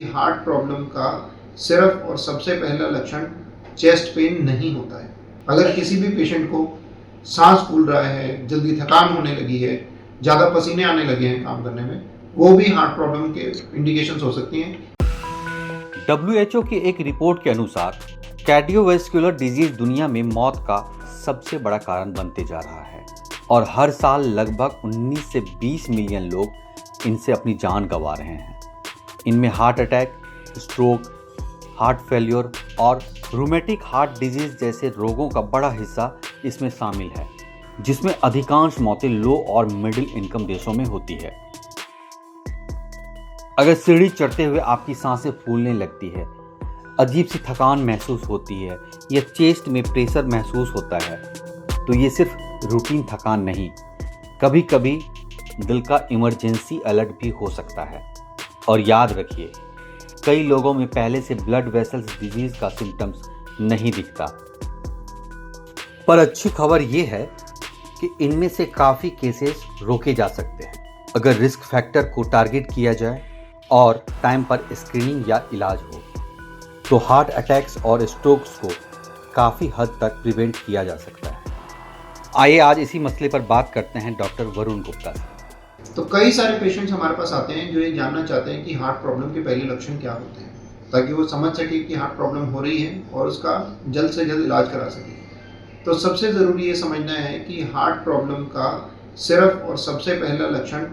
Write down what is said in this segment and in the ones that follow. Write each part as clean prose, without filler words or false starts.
Heart problem का सिर्फ और सबसे पहला लक्षण चेस्ट पेन नहीं होता है। अगर किसी भी पेशेंट को सांस फूल रहा है, जल्दी थकान होने लगी है, ज़्यादा पसीने आने लगे हैं काम करने में, वो भी हार्ट प्रॉब्लम के इंडिकेशंस हो सकती हैं। WHO की एक रिपोर्ट के अनुसार कार्डियोवैस्कुलर डिजीज दुनिया में मौत का सबसे बड़ा कारण बनते जा रहा है और हर साल लगभग 19 से 20 मिलियन लोग इनसे अपनी जान गंवा रहे हैं। इनमें heart attack, stroke, heart failure और रूमेटिक हार्ट डिजीज जैसे रोगों का बड़ा हिस्सा इसमें शामिल है, जिसमें अधिकांश मौतें लो और मिडिल इनकम देशों में होती है। अगर सीढ़ी चढ़ते हुए आपकी सांसें फूलने लगती है, अजीब सी थकान महसूस होती है या चेस्ट में प्रेशर महसूस होता है, तो ये सिर्फ रूटीन थकान नहीं, कभी कभी दिल का इमरजेंसी अलर्ट भी हो सकता है। और याद रखिए, कई लोगों में पहले से ब्लड वेसल्स डिजीज का सिम्टम्स नहीं दिखता। पर अच्छी खबर यह है कि इनमें से काफ़ी केसेस रोके जा सकते हैं अगर रिस्क फैक्टर को टारगेट किया जाए और टाइम पर स्क्रीनिंग या इलाज हो, तो हार्ट अटैक्स और स्ट्रोक्स को काफ़ी हद तक प्रिवेंट किया जा सकता है। आइए आज इसी मसले पर बात करते हैं डॉक्टर वरुण गुप्ता से। तो कई सारे पेशेंट्स हमारे पास आते हैं जो ये जानना चाहते हैं कि हार्ट प्रॉब्लम के पहले लक्षण क्या होते हैं, ताकि वो समझ सके कि हार्ट प्रॉब्लम हो रही है और उसका जल्द से जल्द इलाज करा सके। तो सबसे ज़रूरी ये समझना है कि हार्ट प्रॉब्लम का सिर्फ और सबसे पहला लक्षण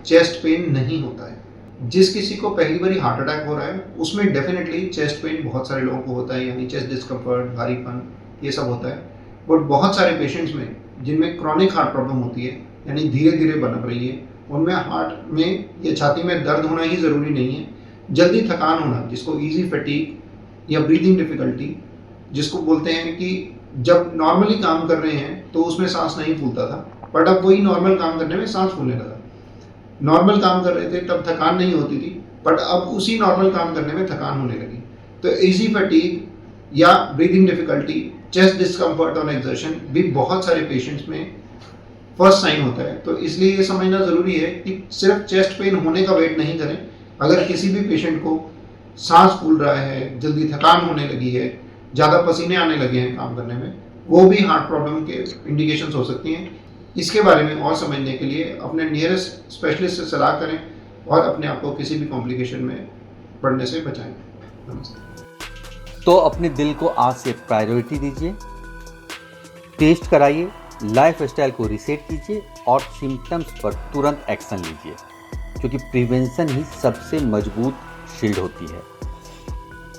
चेस्ट पेन नहीं होता है। जिस किसी को पहली बार हार्ट अटैक हो रहा है उसमें डेफिनेटली चेस्ट पेन बहुत सारे लोगों को होता है, यानी चेस्ट डिस्कम्फर्ट, भारीपन, ये सब होता है। बट बहुत सारे पेशेंट्स में जिनमें क्रॉनिक हार्ट प्रॉब्लम होती है, यानी धीरे धीरे बन रही है, उनमें हार्ट में या छाती में दर्द होना ही ज़रूरी नहीं है, जल्दी थकान होना, जिसको ईजी फटीग या ब्रीदिंग डिफ़िकल्टी जिसको बोलते हैं कि जब नॉर्मली काम कर रहे हैं तो उसमें सांस नहीं फूलता था, बट अब वही नॉर्मल काम करने में सांस फूलने लगा। नॉर्मल काम कर रहे थे तब थकान नहीं होती थी, बट अब उसी नॉर्मल काम करने में थकान होने लगी। तो ईजी फटीग या breathing difficulty, chest discomfort on exertion भी बहुत सारे पेशेंट्स में फर्स्ट साइन होता है। तो इसलिए ये समझना ज़रूरी है कि सिर्फ चेस्ट पेन होने का वेट नहीं करें। अगर किसी भी पेशेंट को सांस फूल रहा है, जल्दी थकान होने लगी है, ज़्यादा पसीने आने लगे हैं काम करने में, वो भी हार्ट प्रॉब्लम के इंडिकेशंस हो सकती हैं। इसके बारे में और समझने के लिए अपने नियरेस्ट स्पेशलिस्ट से सलाह करें और अपने आप को किसी भी कॉम्प्लिकेशन में पड़ने से बचाएं। नमस्ते। तो अपने दिल को आज से प्रायोरिटी दीजिए, टेस्ट कराइए, लाइफस्टाइल को रीसेट कीजिए और सिम्टम्स पर तुरंत एक्शन लीजिए, क्योंकि प्रिवेंशन ही सबसे मजबूत शील्ड होती है।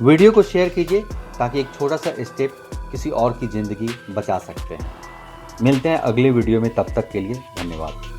वीडियो को शेयर कीजिए ताकि एक छोटा सा स्टेप किसी और की ज़िंदगी बचा सकते हैं। मिलते हैं अगले वीडियो में, तब तक के लिए धन्यवाद।